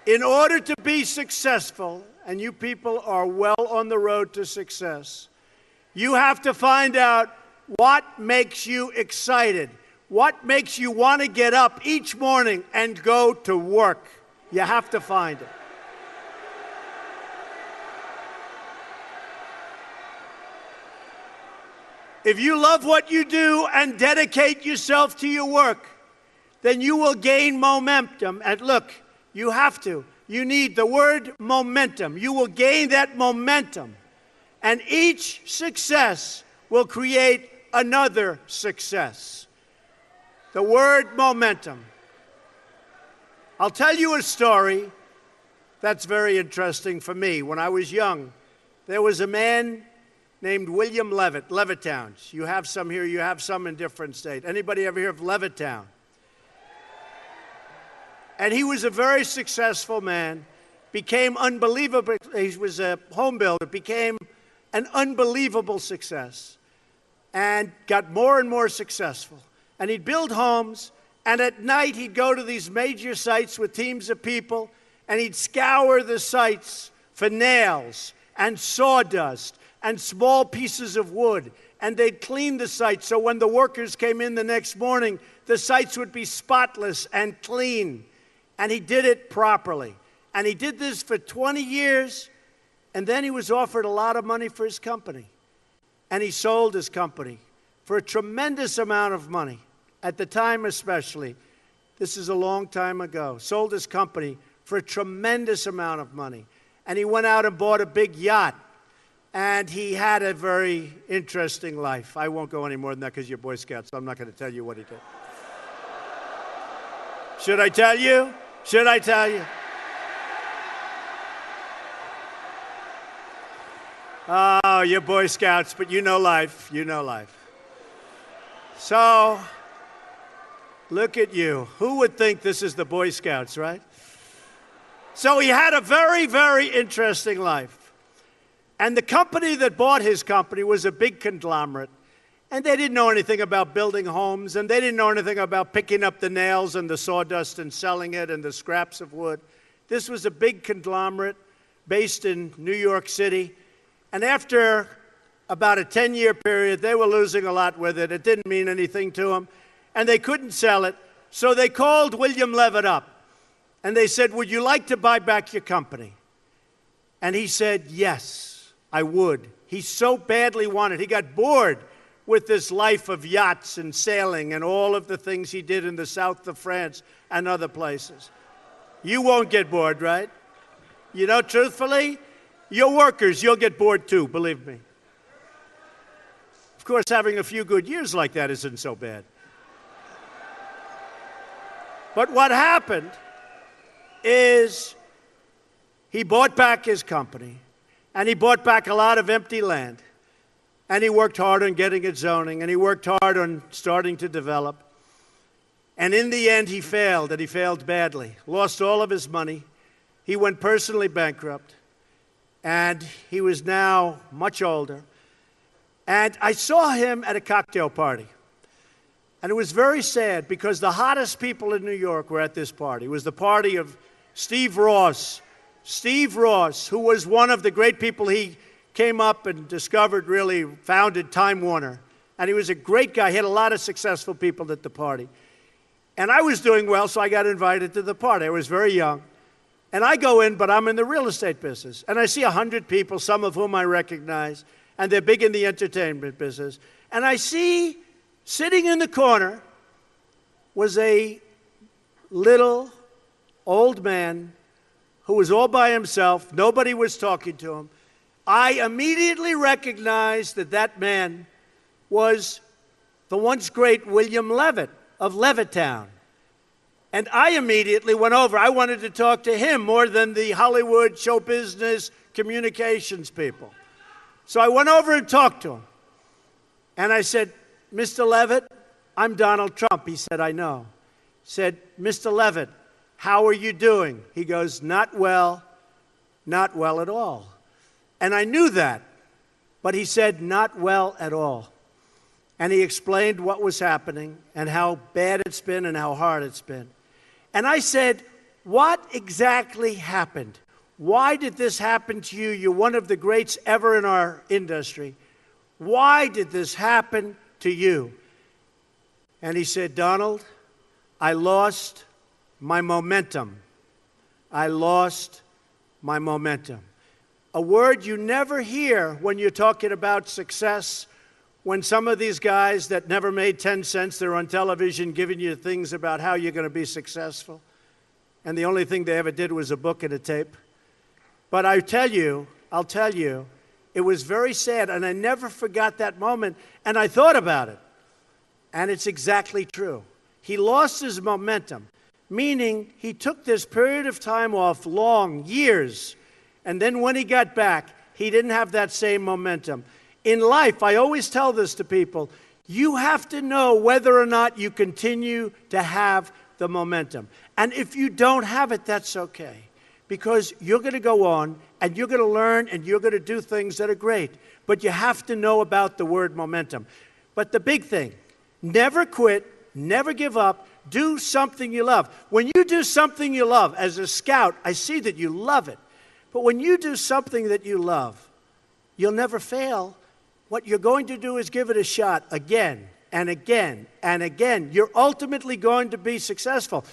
In order to be successful, and you people are well on the road to success, you have to find out what makes you excited, what makes you want to get up each morning and go to work. You have to find it. If you love what you do and dedicate yourself to your work, then you will gain momentum. And look, you have to. You need the word momentum. You will gain that momentum. And each success will create another success. The word momentum. I'll tell you a story that's very interesting for me. When I was young, there was a man named William Levitt, Levittown. You have some here, you have some in different states. Anybody ever hear of Levittown? And he was a very successful man, became unbelievable. He was a home builder, became an unbelievable success, and got more and more successful. And he'd build homes, and at night he'd go to these major sites with teams of people, and he'd scour the sites for nails and sawdust and small pieces of wood, and they'd clean the site so when the workers came in the next morning, the sites would be spotless and clean. And he did it properly. And he did this for 20 years, and then he was offered a lot of money for his company. And he sold his company for a tremendous amount of money, at the time especially. This is a long time ago. Sold his company for a tremendous amount of money. And he went out and bought a big yacht. And he had a very interesting life. I won't go any more than that because you're Boy Scouts, so I'm not going to tell you what he did. Should I tell you? Should I tell you? Oh, you're Boy Scouts, but you know life. You know life. So, look at you. Who would think this is the Boy Scouts, right? So he had a very, very interesting life. And the company that bought his company was a big conglomerate. And they didn't know anything about building homes, and they didn't know anything about picking up the nails and the sawdust and selling it and the scraps of wood. This was a big conglomerate based in New York City. And after about a 10-year period, they were losing a lot with it. It didn't mean anything to them, and they couldn't sell it. So they called William Levitt up, and they said, "Would you like to buy back your company?" And he said, "Yes, I would." He so badly wanted. He got bored with this life of yachts and sailing and all of the things he did in the south of France and other places. You won't get bored, right? You know, truthfully, your workers, you'll get bored too, believe me. Of course, having a few good years like that isn't so bad. But what happened is he bought back his company, and he bought back a lot of empty land. And he worked hard on getting it zoning, and he worked hard on starting to develop. And in the end, he failed, and he failed badly. Lost all of his money. He went personally bankrupt, and he was now much older. And I saw him at a cocktail party. And it was very sad because the hottest people in New York were at this party. It was the party of Steve Ross. Steve Ross, who was one of the great people he came up and discovered, really founded Time Warner. And he was a great guy. He had a lot of successful people at the party. And I was doing well, so I got invited to the party. I was very young. And I go in, but I'm in the real estate business. And I see 100 people, some of whom I recognize, and they're big in the entertainment business. And I see, sitting in the corner, was a little old man who was all by himself. Nobody was talking to him. I immediately recognized that that man was the once great William Levitt of Levittown. And I immediately went over. I wanted to talk to him more than the Hollywood show business communications people. So I went over and talked to him. And I said, "Mr. Levitt, I'm Donald Trump." He said, "I know." Said, "Mr. Levitt, how are you doing?" He goes, "Not well at all." And I knew that, but he said, "Not well at all." And he explained what was happening and how bad it's been and how hard it's been. And I said, What exactly happened? Why did this happen to you? You're one of the greats ever in our industry. Why did this happen to you? And he said, Donald, I lost my momentum. I lost my momentum. A word you never hear when you're talking about success. When some of these guys that never made 10 cents, they're on television giving you things about how you're going to be successful. And the only thing they ever did was a book and a tape. But I'll tell you, it was very sad, and I never forgot that moment, and I thought about it. And it's exactly true. He lost his momentum, meaning he took this period of time off, long, years, and then when he got back, he didn't have that same momentum. In life, I always tell this to people, you have to know whether or not you continue to have the momentum. And if you don't have it, that's okay. Because you're going to go on, and you're going to learn, and you're going to do things that are great. But you have to know about the word momentum. But the big thing, never quit, never give up, do something you love. When you do something you love, as a scout, I see that you love it. But when you do something that you love, you'll never fail. What you're going to do is give it a shot again and again and again. You're ultimately going to be successful.